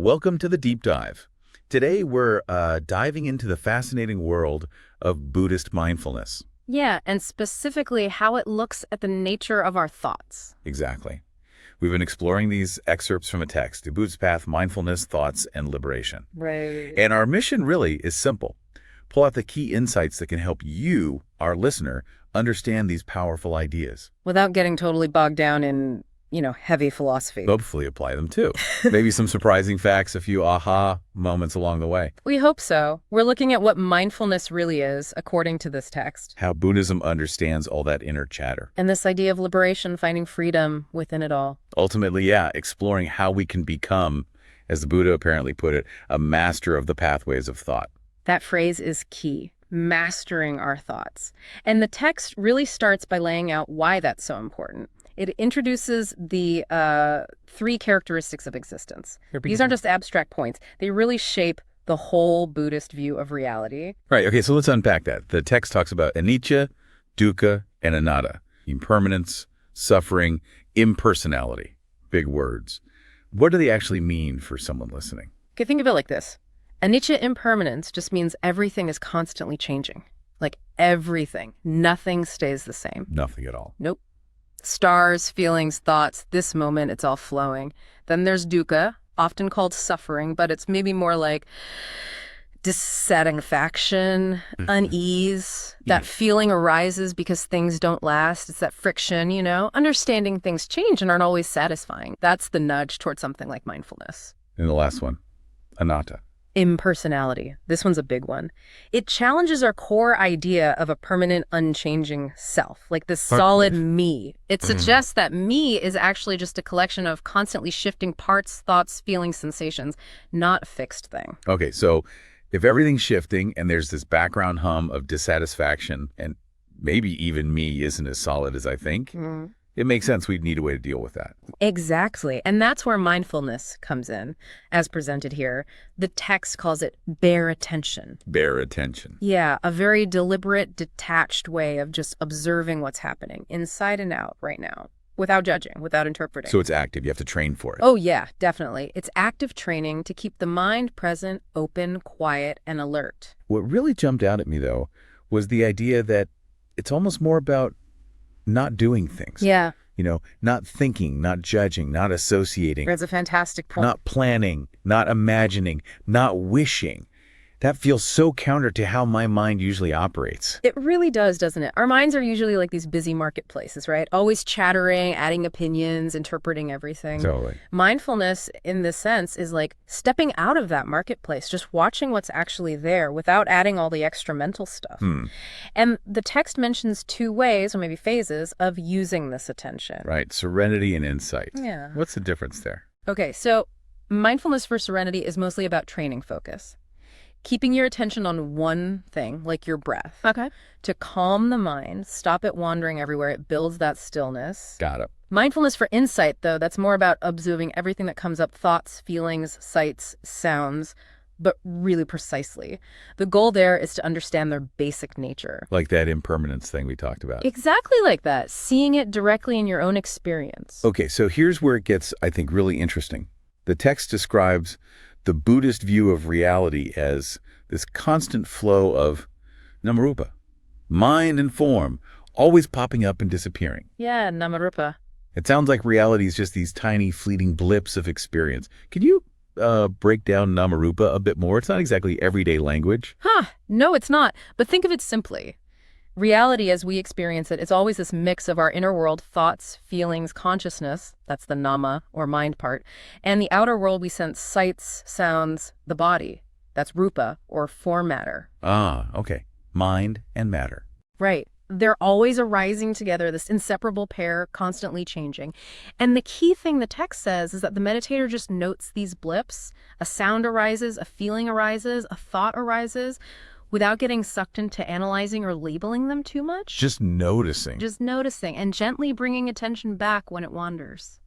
Welcome to the Deep Dive. Today we're diving into the fascinating world of Buddhist mindfulness. Yeah, and specifically how it looks at the nature of our thoughts. Exactly. We've been exploring these excerpts from a text, The Buddhist Path, Mindfulness, Thoughts, and Liberation. Right. And our mission really is simple. Pull out the key insights that can help you, our listener, understand these powerful ideas. Without getting totally bogged down in, heavy philosophy. Hopefully apply them too. Maybe some surprising facts, a few aha moments along the way. We hope so. We're looking at what mindfulness really is, according to this text. How Buddhism understands all that inner chatter. And this idea of liberation, finding freedom within it all. Ultimately, yeah, exploring how we can become, as the Buddha apparently put it, a master of the pathways of thought. That phrase is key, mastering our thoughts. And the text really starts by laying out why that's so important. It introduces the three characteristics of existence. These aren't just abstract points. They really shape the whole Buddhist view of reality. Right, okay, so let's unpack that. The text talks about anicca, dukkha, and anatta. Impermanence, suffering, impersonality. Big words. What do they actually mean for someone listening? Okay, think of it like this. Anicca impermanence just means everything is constantly changing. Like everything. Nothing stays the same. Nothing at all. Nope. Stars, feelings, thoughts, this moment, it's all flowing. Then there's dukkha, often called suffering, but it's maybe more like dissatisfaction, unease. That feeling arises because things don't last. It's that friction, Understanding things change and aren't always satisfying. That's the nudge towards something like mindfulness. And the last one, anatta. Impersonality. This one's a big one. It challenges our core idea of a permanent, unchanging self, like this solid me. It suggests that me is actually just a collection of constantly shifting parts, thoughts, feelings, sensations, not a fixed thing. Okay, so if everything's shifting and there's this background hum of dissatisfaction and maybe even me isn't as solid as I think, it makes sense we'd need a way to deal with that. Exactly. And that's where mindfulness comes in, as presented here. The text calls it bare attention. Bare attention. Yeah, a very deliberate, detached way of just observing what's happening inside and out right now, without judging, without interpreting. So it's active. You have to train for it. Oh, yeah, definitely. It's active training to keep the mind present, open, quiet, and alert. What really jumped out at me, though, was the idea that it's almost more about not doing things. Yeah. Not thinking, not judging, not associating. That's a fantastic point. Not planning, not imagining, not wishing. That feels so counter to how my mind usually operates. It really does, doesn't it? Our minds are usually like these busy marketplaces, right? Always chattering, adding opinions, interpreting everything. Totally. Mindfulness, in this sense, is like stepping out of that marketplace, just watching what's actually there without adding all the extra mental stuff. And the text mentions two ways, or maybe phases, of using this attention. Right. Serenity and insight. Yeah. What's the difference there? Okay, so mindfulness for serenity is mostly about training focus. Keeping your attention on one thing, like your breath. Okay. To calm the mind, stop it wandering everywhere. It builds that stillness. Got it. Mindfulness for insight, though, that's more about observing everything that comes up, thoughts, feelings, sights, sounds, but really precisely. The goal there is to understand their basic nature. Like that impermanence thing we talked about. Exactly like that. Seeing it directly in your own experience. Okay, so here's where it gets, I think, really interesting. The text describes the Buddhist view of reality as this constant flow of namarupa, mind and form, always popping up and disappearing. Yeah, namarupa. It sounds like reality is just these tiny fleeting blips of experience. Can you break down namarupa a bit more? It's not exactly everyday language. No, it's not. But think of it simply. Reality as we experience it is always this mix of our inner world, thoughts, feelings, consciousness, that's the nama or mind part, and the outer world we sense sights, sounds, the body, that's rupa or form matter. Ah, okay. Mind and matter. Right. They're always arising together, this inseparable pair, constantly changing. And the key thing the text says is that the meditator just notes these blips. A sound arises, a feeling arises, a thought arises, without getting sucked into analyzing or labeling them too much. Just noticing. Just noticing and gently bringing attention back when it wanders.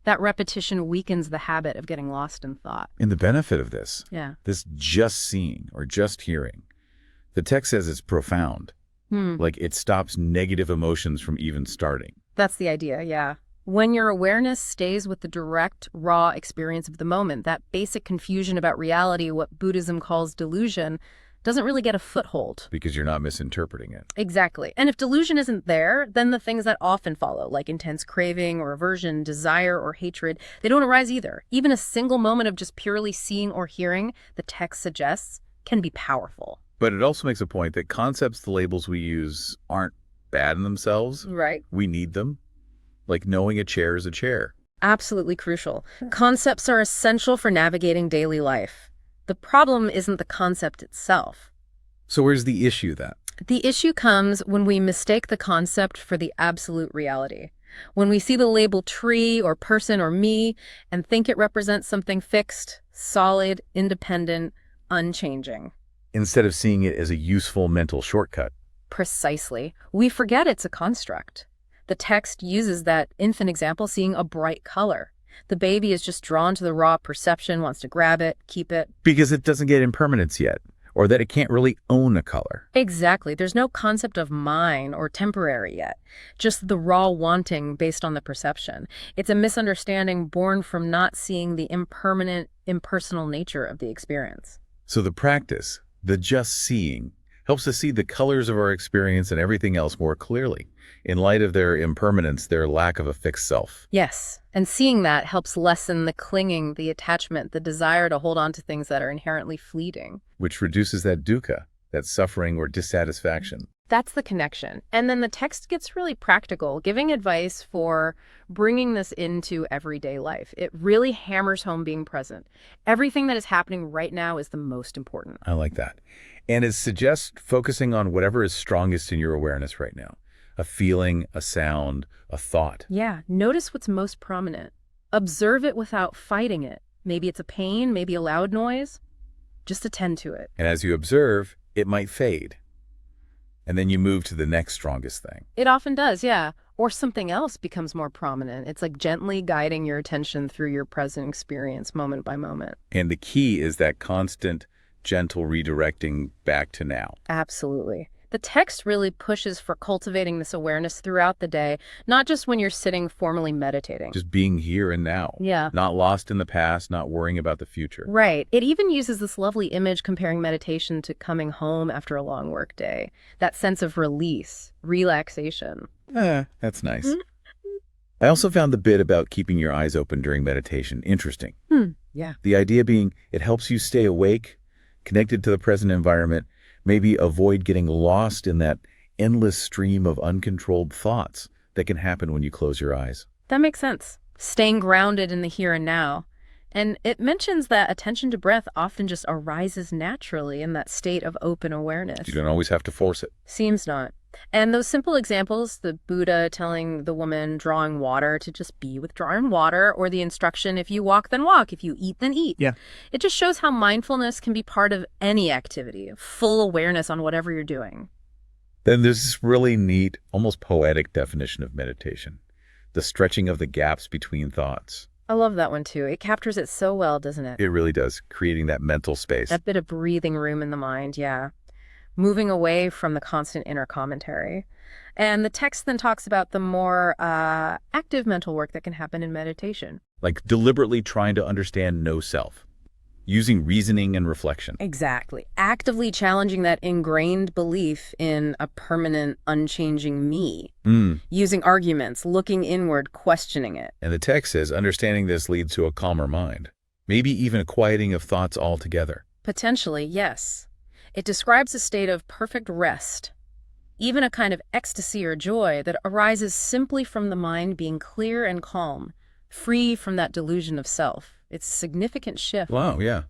That repetition weakens the habit of getting lost in thought. And the benefit of this, Yeah. this just seeing or just hearing, the text says it's profound. Like it stops negative emotions from even starting. That's the idea, yeah. When your awareness stays with the direct, raw experience of the moment, that basic confusion about reality, what Buddhism calls delusion, doesn't really get a foothold. Because you're not misinterpreting it. Exactly. And if delusion isn't there, then the things that often follow, like intense craving or aversion, desire or hatred, they don't arise either. Even a single moment of just purely seeing or hearing, the text suggests, can be powerful. But it also makes a point that concepts, the labels we use, aren't bad in themselves. Right. We need them. Like knowing a chair is a chair. Absolutely crucial. Concepts are essential for navigating daily life. The problem isn't the concept itself. So where's the issue then? The issue comes when we mistake the concept for the absolute reality. When we see the label tree or person or me and think it represents something fixed, solid, independent, unchanging. Instead of seeing it as a useful mental shortcut. Precisely. We forget it's a construct. The text uses that infant example, seeing a bright color. The baby is just drawn to the raw perception, wants to grab it, keep it. Because it doesn't get impermanence yet, or that it can't really own a color. Exactly. There's no concept of mine or temporary yet, just the raw wanting based on the perception. It's a misunderstanding born from not seeing the impermanent, impersonal nature of the experience. So the practice, the just seeing, helps us see the colors of our experience and everything else more clearly, in light of their impermanence, their lack of a fixed self. Yes, and seeing that helps lessen the clinging, the attachment, the desire to hold on to things that are inherently fleeting. Which reduces that dukkha, that suffering or dissatisfaction. That's the connection. And then the text gets really practical, giving advice for bringing this into everyday life. It really hammers home being present. Everything that is happening right now is the most important. I like that. And it suggests focusing on whatever is strongest in your awareness right now. A feeling, a sound, a thought. Yeah, notice what's most prominent. Observe it without fighting it. Maybe it's a pain, maybe a loud noise. Just attend to it. And as you observe, it might fade. And then you move to the next strongest thing. It often does, yeah. Or something else becomes more prominent. It's like gently guiding your attention through your present experience moment by moment. And the key is that constant, gentle redirecting back to now. Absolutely. The text really pushes for cultivating this awareness throughout the day, not just when you're sitting formally meditating. Just being here and now. Yeah. Not lost in the past, not worrying about the future. Right. It even uses this lovely image comparing meditation to coming home after a long work day. That sense of release, relaxation. That's nice. I also found the bit about keeping your eyes open during meditation interesting. Yeah. The idea being it helps you stay awake, connected to the present environment, maybe avoid getting lost in that endless stream of uncontrolled thoughts that can happen when you close your eyes. That makes sense. Staying grounded in the here and now. And it mentions that attention to breath often just arises naturally in that state of open awareness. You don't always have to force it. Seems not. And those simple examples, the Buddha telling the woman drawing water to just be with drawing water, or the instruction, if you walk, then walk, if you eat, then eat. Yeah. It just shows how mindfulness can be part of any activity, full awareness on whatever you're doing. Then there's this really neat, almost poetic definition of meditation. The stretching of the gaps between thoughts. I love that one too. It captures it so well, doesn't it? It really does, creating that mental space. That bit of breathing room in the mind, yeah. Moving away from the constant inner commentary. And the text then talks about the more active mental work that can happen in meditation. Like deliberately trying to understand no self, using reasoning and reflection. Exactly. Actively challenging that ingrained belief in a permanent, unchanging me. Using arguments, looking inward, questioning it. And the text says understanding this leads to a calmer mind, maybe even a quieting of thoughts altogether. Potentially, yes. It describes a state of perfect rest, even a kind of ecstasy or joy that arises simply from the mind being clear and calm, free from that delusion of self. It's a significant shift. Wow, yeah.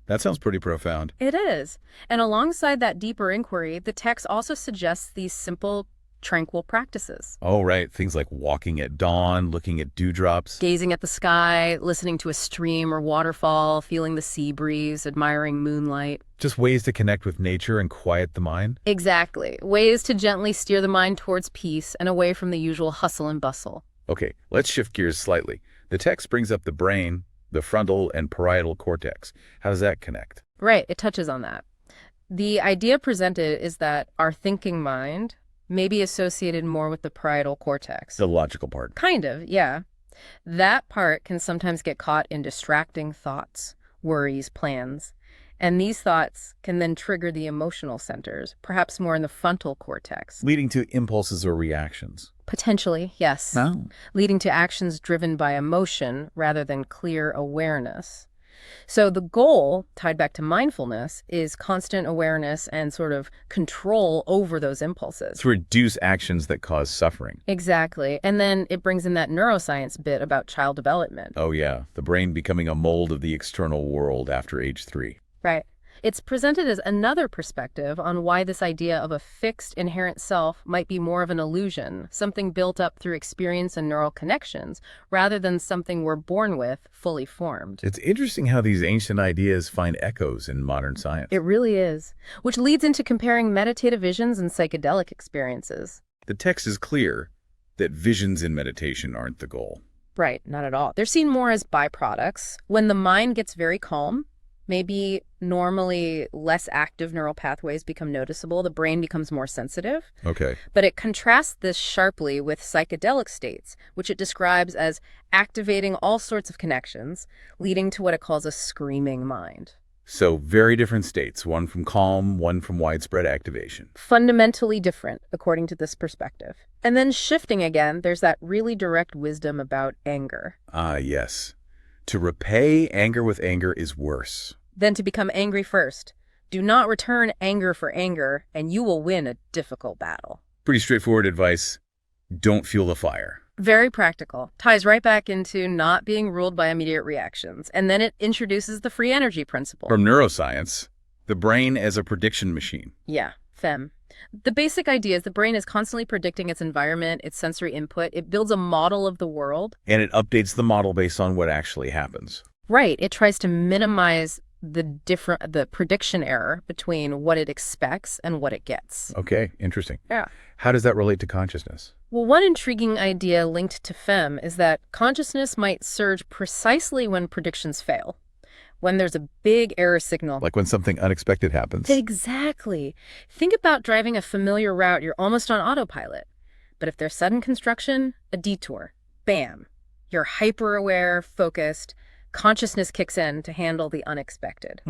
That sounds pretty profound. It is. And alongside that deeper inquiry, the text also suggests these simple, tranquil practices. Oh, right. Things like walking at dawn, looking at dewdrops. Gazing at the sky, listening to a stream or waterfall, feeling the sea breeze, admiring moonlight. Just ways to connect with nature and quiet the mind. Exactly. Ways to gently steer the mind towards peace and away from the usual hustle and bustle. Okay, let's shift gears slightly. The text brings up the brain, the frontal and parietal cortex. How does that connect? Right, it touches on that. The idea presented is that our thinking mind, maybe associated more with the parietal cortex. The logical part. Kind of, yeah. That part can sometimes get caught in distracting thoughts, worries, plans. And these thoughts can then trigger the emotional centers, perhaps more in the frontal cortex. Leading to impulses or reactions. Potentially, yes. Oh. Leading to actions driven by emotion rather than clear awareness. So the goal, tied back to mindfulness, is constant awareness and sort of control over those impulses. To reduce actions that cause suffering. Exactly. And then it brings in that neuroscience bit about child development. Oh yeah, the brain becoming a mold of the external world after age 3. Right. It's presented as another perspective on why this idea of a fixed inherent self might be more of an illusion, something built up through experience and neural connections, rather than something we're born with, fully formed. It's interesting how these ancient ideas find echoes in modern science. It really is, which leads into comparing meditative visions and psychedelic experiences. The text is clear that visions in meditation aren't the goal. Right, not at all. They're seen more as byproducts. When the mind gets very calm, maybe normally less active neural pathways become noticeable, the brain becomes more sensitive. Okay. But it contrasts this sharply with psychedelic states, which it describes as activating all sorts of connections, leading to what it calls a screaming mind. So very different states, one from calm, one from widespread activation. Fundamentally different, according to this perspective. And then shifting again, there's that really direct wisdom about anger. Ah, yes. To repay anger with anger is worse. Then to become angry first. Do not return anger for anger, and you will win a difficult battle. Pretty straightforward advice. Don't fuel the fire. Very practical. Ties right back into not being ruled by immediate reactions. And then it introduces the free energy principle. From neuroscience, the brain as a prediction machine. Yeah, FEM. The basic idea is the brain is constantly predicting its environment, its sensory input. It builds a model of the world. And it updates the model based on what actually happens. Right. It tries to minimize the prediction error between what it expects and what it gets. Okay, interesting. Yeah. How does that relate to consciousness? Well, one intriguing idea linked to FEM is that consciousness might surge precisely when predictions fail, when there's a big error signal. Like when something unexpected happens. Exactly. Think about driving a familiar route. You're almost on autopilot. But if there's sudden construction, a detour, bam, you're hyper-aware, focused. Consciousness kicks in to handle the unexpected.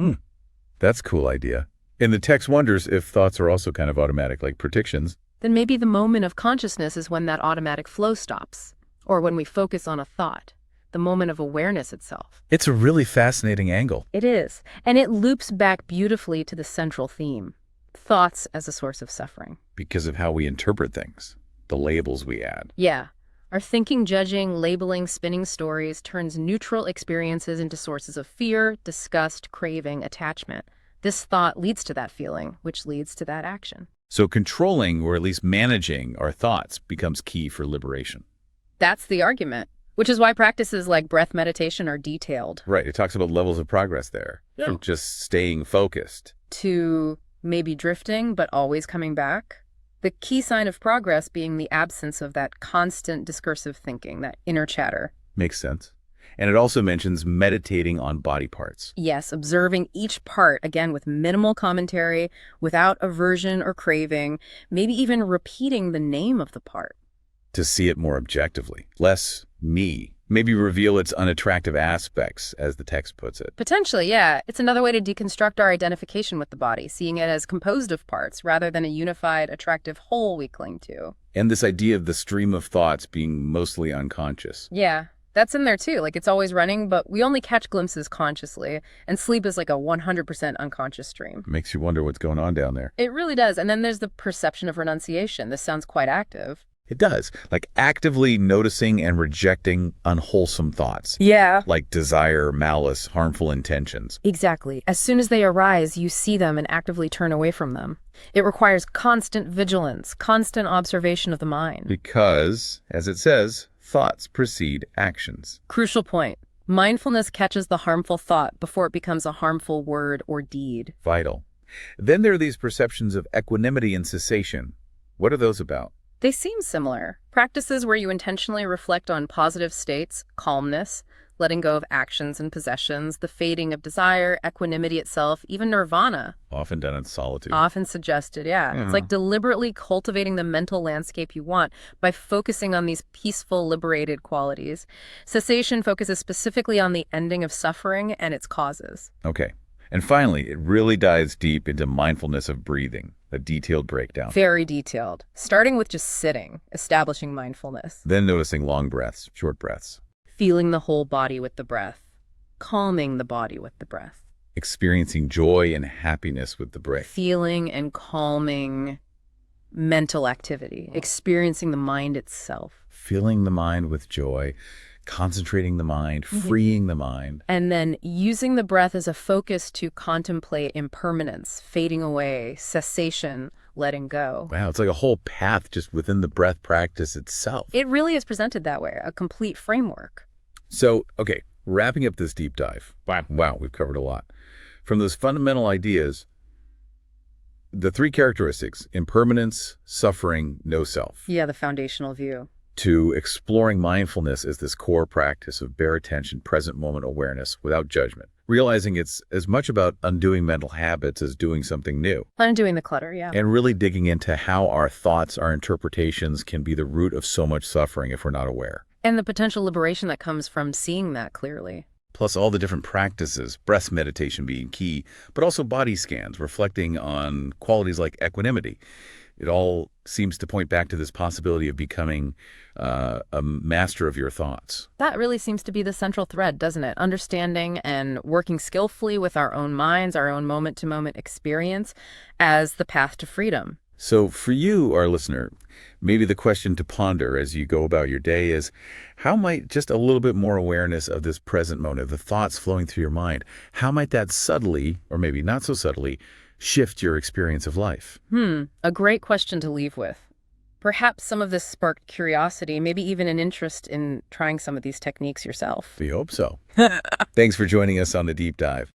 That's a cool idea. And the text wonders if thoughts are also kind of automatic, like predictions. Then maybe the moment of consciousness is when that automatic flow stops, or when we focus on a thought, the moment of awareness itself. It's a really fascinating angle. It is, and it loops back beautifully to the central theme, thoughts as a source of suffering. Because of how we interpret things, the labels we add. Yeah. Our thinking, judging, labeling, spinning stories turns neutral experiences into sources of fear, disgust, craving, attachment. This thought leads to that feeling, which leads to that action. So controlling, or at least managing, our thoughts becomes key for liberation. That's the argument, which is why practices like breath meditation are detailed. Right, it talks about levels of progress there. Yeah. From just staying focused. To maybe drifting, but always coming back. The key sign of progress being the absence of that constant discursive thinking, that inner chatter. Makes sense. And it also mentions meditating on body parts. Yes, observing each part, again, with minimal commentary, without aversion or craving, maybe even repeating the name of the part. To see it more objectively. Less me. Maybe reveal its unattractive aspects, as the text puts it. Potentially, yeah. It's another way to deconstruct our identification with the body, seeing it as composed of parts rather than a unified, attractive whole we cling to. And this idea of the stream of thoughts being mostly unconscious. Yeah, that's in there too. Like it's always running, but we only catch glimpses consciously, and sleep is like a 100% unconscious stream. Makes you wonder what's going on down there. It really does. And then there's the perception of renunciation. This sounds quite active. It does. Like actively noticing and rejecting unwholesome thoughts. Yeah. Like desire, malice, harmful intentions. Exactly. As soon as they arise, you see them and actively turn away from them. It requires constant vigilance, constant observation of the mind. Because, as it says, thoughts precede actions. Crucial point. Mindfulness catches the harmful thought before it becomes a harmful word or deed. Vital. Then there are these perceptions of equanimity and cessation. What are those about? They seem similar. Practices where you intentionally reflect on positive states, calmness, letting go of actions and possessions, the fading of desire, equanimity itself, even nirvana. Often done in solitude. Often suggested, yeah. Yeah. It's like deliberately cultivating the mental landscape you want by focusing on these peaceful, liberated qualities. Cessation focuses specifically on the ending of suffering and its causes. Okay. And finally, it really dives deep into mindfulness of breathing, a detailed breakdown. Very detailed, starting with just sitting, establishing mindfulness. Then noticing long breaths, short breaths. Feeling the whole body with the breath, calming the body with the breath. Experiencing joy and happiness with the breath. Feeling and calming mental activity, experiencing the mind itself. Filling the mind with joy, concentrating the mind, freeing the mind. And then using the breath as a focus to contemplate impermanence, fading away, cessation, letting go. Wow, it's like a whole path just within the breath practice itself. It really is presented that way, a complete framework. So, okay, wrapping up this deep dive. Wow, we've covered a lot. From those fundamental ideas, the three characteristics, impermanence, suffering, no self, Yeah, the foundational view. to exploring mindfulness as this core practice of bare attention, present moment awareness without judgment, realizing it's as much about undoing mental habits as doing something new, Undoing the clutter, yeah. and really digging into how our thoughts, our interpretations can be the root of so much suffering if we're not aware. And the potential liberation that comes from seeing that clearly. Plus all the different practices, breath meditation being key, but also body scans reflecting on qualities like equanimity. It all seems to point back to this possibility of becoming a master of your thoughts. That really seems to be the central thread, doesn't it? Understanding and working skillfully with our own minds, our own moment-to-moment experience as the path to freedom. So for you, our listener, maybe the question to ponder as you go about your day is, how might just a little bit more awareness of this present moment, the thoughts flowing through your mind, how might that subtly, or maybe not so subtly, shift your experience of life? A great question to leave with. Perhaps some of this sparked curiosity, maybe even an interest in trying some of these techniques yourself. We hope so. Thanks for joining us on The Deep Dive.